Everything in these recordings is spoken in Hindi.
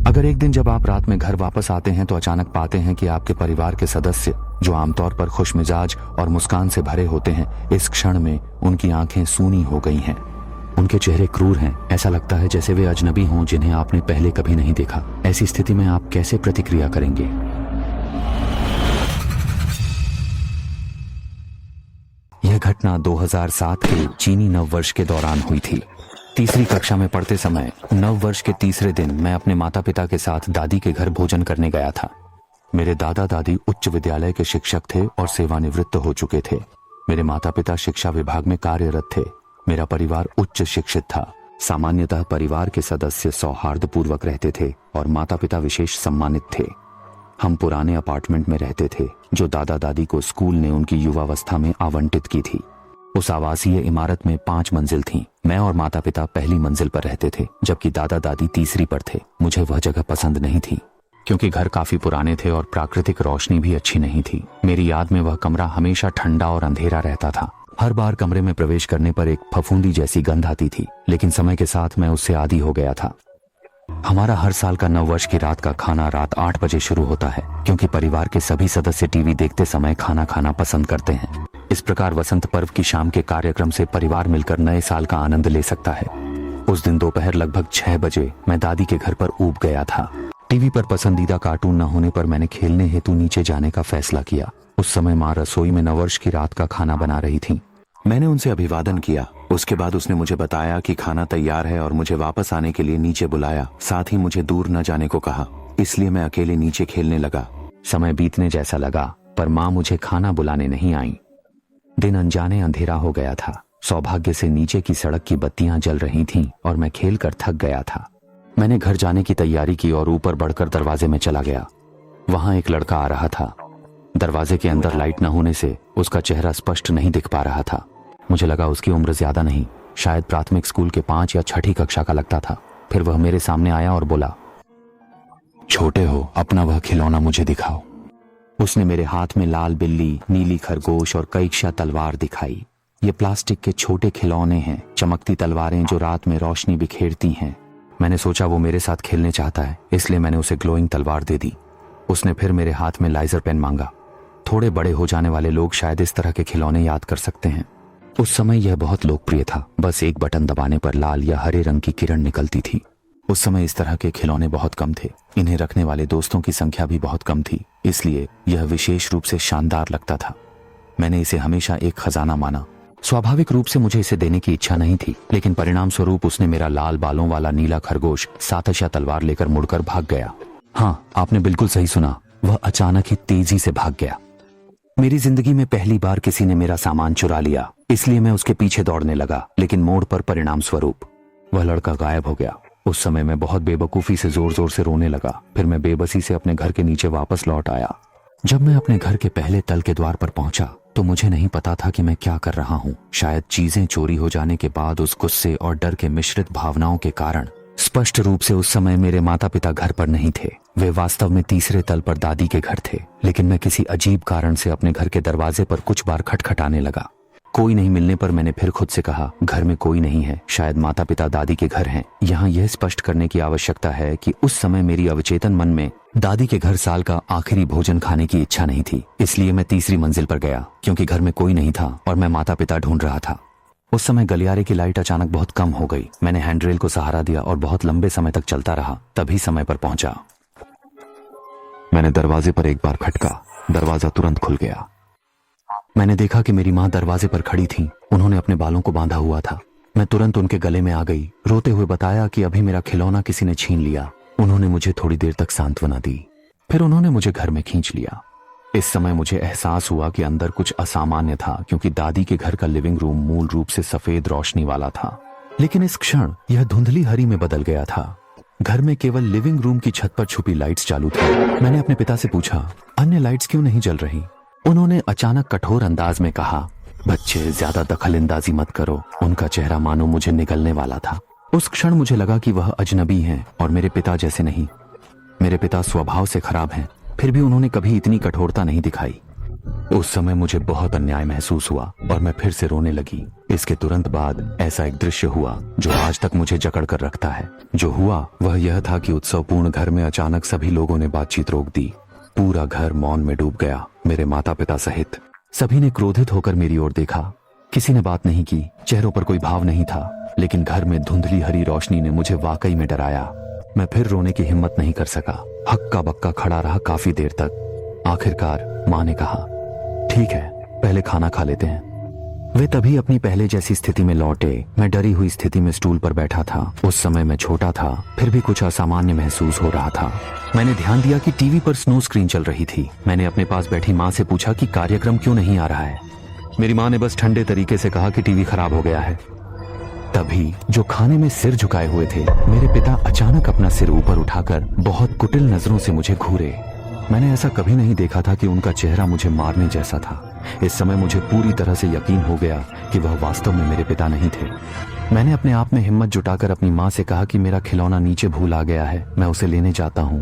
अगर एक दिन जब आप रात में घर वापस आते हैं तो अचानक पाते हैं कि आपके परिवार के सदस्य, जो आमतौर पर खुशमिजाज और मुस्कान से भरे होते हैं, इस क्षण में उनकी आंखें सूनी हो गई हैं। उनके चेहरे क्रूर हैं। ऐसा लगता है जैसे वे अजनबी हों जिन्हें आपने पहले कभी नहीं देखा। ऐसी स्थिति में आप कैसे प्रतिक्रिया करेंगे? यह घटना 2007 के चीनी नववर्ष के दौरान हुई थी। तीसरी कक्षा में पढ़ते समय नववर्ष के तीसरे दिन मैं अपने माता पिता के साथ दादी के घर भोजन करने गया था। मेरे दादा दादी उच्च विद्यालय के शिक्षक थे और सेवानिवृत्त हो चुके थे। मेरे माता पिता शिक्षा विभाग में कार्यरत थे। मेरा परिवार उच्च शिक्षित था। सामान्यतः परिवार के सदस्य सौहार्दपूर्वक रहते थे और माता पिता विशेष सम्मानित थे। हम पुराने अपार्टमेंट में रहते थे जो दादा दादी को स्कूल ने उनकी युवावस्था में आवंटित की थी। उस आवासीय इमारत में 5 मंजिल थीं। मैं और माता पिता पहली मंजिल पर रहते थे जबकि दादा दादी तीसरी पर थे। मुझे वह जगह पसंद नहीं थी क्योंकि घर काफी पुराने थे और प्राकृतिक रोशनी भी अच्छी नहीं थी। मेरी याद में वह कमरा हमेशा ठंडा और अंधेरा रहता था। हर बार कमरे में प्रवेश करने पर एक फफूंदी जैसी गंध आती थी, लेकिन समय के साथ मैं उससे आदी हो गया था। हमारा हर साल का नववर्ष की रात का खाना रात 8 बजे शुरू होता है क्योंकि परिवार के सभी सदस्य टीवी देखते समय खाना खाना पसंद करते हैं। इस प्रकार वसंत पर्व की शाम के कार्यक्रम से परिवार मिलकर नए साल का आनंद ले सकता है। उस दिन दोपहर लगभग 6 बजे मैं दादी के घर पर ऊब गया था। टीवी पर पसंदीदा कार्टून न होने पर मैंने खेलने हेतु नीचे जाने का फैसला किया। उस समय माँ रसोई में नववर्ष की रात का खाना बना रही थी। मैंने उनसे अभिवादन किया। उसके बाद उसने मुझे बताया कि खाना तैयार है और मुझे वापस आने के लिए नीचे बुलाया। साथ ही मुझे दूर न जाने को कहा। इसलिए मैं अकेले नीचे खेलने लगा। समय बीतने जैसा लगा पर माँ मुझे खाना बुलाने नहीं आई। दिन अनजाने अंधेरा हो गया था। सौभाग्य से नीचे की सड़क की बत्तियां जल रही थीं और मैं खेलकर थक गया था। मैंने घर जाने की तैयारी की और ऊपर बढ़कर दरवाजे में चला गया। वहां एक लड़का आ रहा था। दरवाजे के अंदर लाइट न होने से उसका चेहरा स्पष्ट नहीं दिख पा रहा था। मुझे लगा उसकी उम्र ज्यादा नहीं, शायद प्राथमिक स्कूल के 5 या 6ठी कक्षा का लगता था। फिर वह मेरे सामने आया और बोला, छोटे हो, अपना वह खिलौना मुझे दिखाओ। उसने मेरे हाथ में लाल बिल्ली, नीली खरगोश और कईक्षा तलवार दिखाई। ये प्लास्टिक के छोटे खिलौने हैं, चमकती तलवारें जो रात में रोशनी बिखेरती हैं। मैंने सोचा वो मेरे साथ खेलने चाहता है, इसलिए मैंने उसे ग्लोइंग तलवार दे दी। उसने फिर मेरे हाथ में लाइजर पेन मांगा। थोड़े बड़े हो जाने वाले लोग शायद इस तरह के खिलौने याद कर सकते हैं। उस समय यह बहुत लोकप्रिय था। बस एक बटन दबाने पर लाल या हरे रंग की किरण निकलती थी। उस समय इस तरह के खिलौने बहुत कम थे। इन्हें रखने वाले दोस्तों की संख्या भी बहुत कम थी, इसलिए यह विशेष रूप से शानदार लगता था। मैंने इसे हमेशा एक खजाना माना। स्वाभाविक रूप से मुझे इसे देने की इच्छा नहीं थी, लेकिन परिणाम स्वरूप उसने मेरा लाल बालों वाला नीला खरगोश सातशा तलवार लेकर मुड़कर भाग गया। हाँ, आपने बिल्कुल सही सुना, वह अचानक ही तेजी से भाग गया। मेरी जिंदगी में पहली बार किसी ने मेरा सामान चुरा लिया, इसलिए मैं उसके पीछे दौड़ने लगा, लेकिन मोड़ पर परिणाम स्वरूप वह लड़का गायब हो गया। उस समय मैं बहुत बेवकूफी से जोर जोर से रोने लगा। फिर मैं बेबसी से अपने घर के नीचे वापस लौट आया। जब मैं अपने घर के पहले तल के द्वार पर पहुंचा तो मुझे नहीं पता था कि मैं क्या कर रहा हूं। शायद चीजें चोरी हो जाने के बाद उस गुस्से और डर के मिश्रित भावनाओं के कारण स्पष्ट रूप से उस समय मेरे माता पिता घर पर नहीं थे। वे वास्तव में तीसरे तल पर दादी के घर थे, लेकिन मैं किसी अजीब कारण से अपने घर के दरवाजे पर कुछ बार खटखटाने लगा। कोई नहीं मिलने पर मैंने फिर खुद से कहा, घर में कोई नहीं है, शायद माता पिता दादी के घर हैं। यहाँ यह स्पष्ट करने की आवश्यकता है कि उस समय मेरी अवचेतन मन में दादी के घर साल का आखिरी भोजन खाने की इच्छा नहीं थी। इसलिए मैं तीसरी मंजिल पर गया क्योंकि घर में कोई नहीं था और मैं माता पिता ढूंढ रहा था। उस समय गलियारे की लाइट अचानक बहुत कम हो गई। मैंने हैंडरेल को सहारा दिया और बहुत लंबे समय तक चलता रहा, तभी समय पर पहुंचा। मैंने दरवाजे पर एक बार खटका। दरवाजा तुरंत खुल गया। मैंने देखा कि मेरी माँ दरवाजे पर खड़ी थी। उन्होंने अपने बालों को बांधा हुआ था। मैं तुरंत उनके गले में आ गई, रोते हुए बताया कि अभी मेरा खिलौना किसी ने छीन लिया। उन्होंने मुझे थोड़ी देर तक सांत्वना दी, फिर उन्होंने मुझे घर में खींच लिया। इस समय मुझे एहसास हुआ कि अंदर कुछ असामान्य था, क्योंकि दादी के घर का लिविंग रूम मूल रूप से सफेद रोशनी वाला था, लेकिन इस क्षण यह धुंधली हरी में बदल गया था। घर में केवल लिविंग रूम की छत पर छुपी लाइट्स चालू थी। मैंने अपने पिता से पूछा, अन्य लाइट्स क्यों नहीं जल रही? उन्होंने अचानक कठोर अंदाज में कहा, बच्चे, ज्यादा दखलंदाजी मत करो। उनका चेहरा मानो मुझे निगलने वाला था। उस क्षण मुझे लगा कि वह अजनबी हैं और मेरे पिता जैसे नहीं। मेरे पिता स्वभाव से खराब हैं, फिर भी उन्होंने कभी इतनी कठोरता नहीं दिखाई। उस समय मुझे बहुत अन्याय महसूस हुआ और मैं फिर से रोने लगी। इसके तुरंत बाद ऐसा एक दृश्य हुआ जो आज तक मुझे जकड़ कर रखता है। जो हुआ वह यह था कि उत्सवपूर्ण घर में अचानक सभी लोगों ने बातचीत रोक दी। पूरा घर मौन में डूब गया, मेरे माता पिता सहित। सभी ने क्रोधित होकर मेरी ओर देखा। किसी ने बात नहीं की, चेहरों पर कोई भाव नहीं था, लेकिन घर में धुंधली हरी रोशनी ने मुझे वाकई में डराया। मैं फिर रोने की हिम्मत नहीं कर सका। हक्का बक्का खड़ा रहा काफी देर तक। आखिरकार माँ ने कहा, ठीक है, पहले खाना खा लेते हैं। वे तभी अपनी पहले जैसी स्थिति में लौटे। मैं डरी हुई स्थिति में स्टूल पर बैठा था। उस समय मैं छोटा था, फिर भी कुछ असामान्य महसूस हो रहा था। मैंने ध्यान दिया कि टीवी पर स्नो स्क्रीन चल रही थी। मैंने अपने पास बैठी माँ से पूछा कि कार्यक्रम क्यों नहीं आ रहा है। मेरी माँ ने बस ठंडे तरीके से कहा कि टीवी खराब हो गया है। तभी जो खाने में सिर झुकाए हुए थे, मेरे पिता अचानक अपना सिर ऊपर उठाकर बहुत कुटिल नजरों से मुझे घूरे। मैंने ऐसा कभी नहीं देखा था कि उनका चेहरा मुझे मारने जैसा था। इस समय मुझे पूरी तरह से यकीन हो गया कि वह वास्तव में मेरे पिता नहीं थे। मैंने अपने आप में हिम्मत जुटाकर अपनी माँ से कहा कि मेरा खिलौना नीचे भूल आ गया है, मैं उसे लेने जाता हूँ।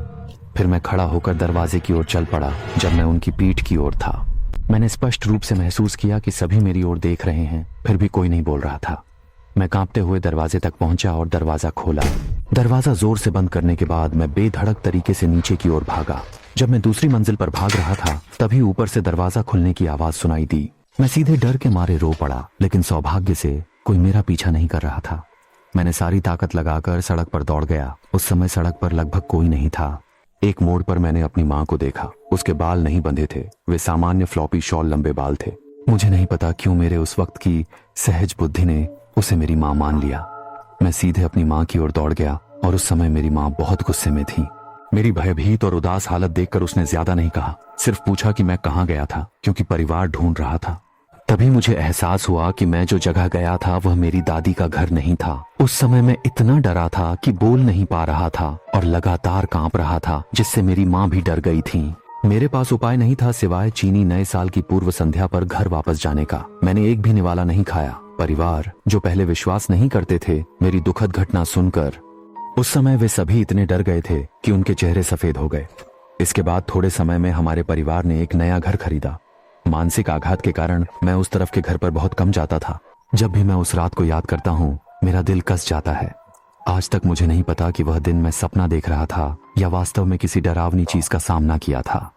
फिर मैं खड़ा होकर दरवाजे की ओर चल पड़ा। जब मैं उनकी पीठ की ओर था, मैंने स्पष्ट रूप से महसूस किया कि सभी मेरी ओर देख रहे हैं, फिर भी कोई नहीं बोल रहा था। मैं कांपते हुए दरवाजे तक पहुंचा और दरवाजा खोला। दरवाजा जोर से बंद करने के बाद मैं बेधड़क तरीके से नीचे की ओर भागा। जब मैं दूसरी मंजिल पर भाग रहा था, तभी ऊपर से दरवाजा खुलने की आवाज सुनाई दी। मैं सीधे डर के मारे रो पड़ा, लेकिन सौभाग्य से कोई मेरा पीछा नहीं कर रहा था। मैंने सारी ताकत लगाकर सड़क पर दौड़ गया। उस समय सड़क पर लगभग कोई नहीं था। एक मोड़ पर मैंने अपनी माँ को देखा। उसके बाल नहीं बंधे थे, वे सामान्य फ्लॉपी शॉल लंबे बाल थे। मुझे नहीं पता क्यों मेरे उस वक्त की सहज बुद्धि ने उसे मेरी माँ मान लिया। मैं सीधे अपनी माँ की ओर दौड़ गया और उस समय मेरी माँ बहुत गुस्से में थी। मेरी भयभीत और उदास हालत देखकर उसने ज्यादा नहीं कहा, सिर्फ पूछा कि मैं कहाँ गया था, क्योंकि परिवार ढूंढ रहा था। तभी मुझे एहसास हुआ कि मैं जो जगह गया था वह मेरी दादी का घर नहीं था। उस समय मैं इतना डरा था कि बोल नहीं पा रहा था और लगातार कांप रहा था, जिससे मेरी माँ भी डर गई थी। मेरे पास उपाय नहीं था सिवाय चीनी नए साल की पूर्व संध्या पर घर वापस जाने का। मैंने एक भी निवाला नहीं खाया। परिवार, जो पहले विश्वास नहीं करते थे, मेरी दुखद घटना सुनकर उस समय वे सभी इतने डर गए थे कि उनके चेहरे सफेद हो गए। इसके बाद थोड़े समय में हमारे परिवार ने एक नया घर खरीदा। मानसिक आघात के कारण मैं उस तरफ के घर पर बहुत कम जाता था। जब भी मैं उस रात को याद करता हूँ, मेरा दिल कस जाता है। आज तक मुझे नहीं पता कि वह दिन मैं सपना देख रहा था या वास्तव में किसी डरावनी चीज का सामना किया था।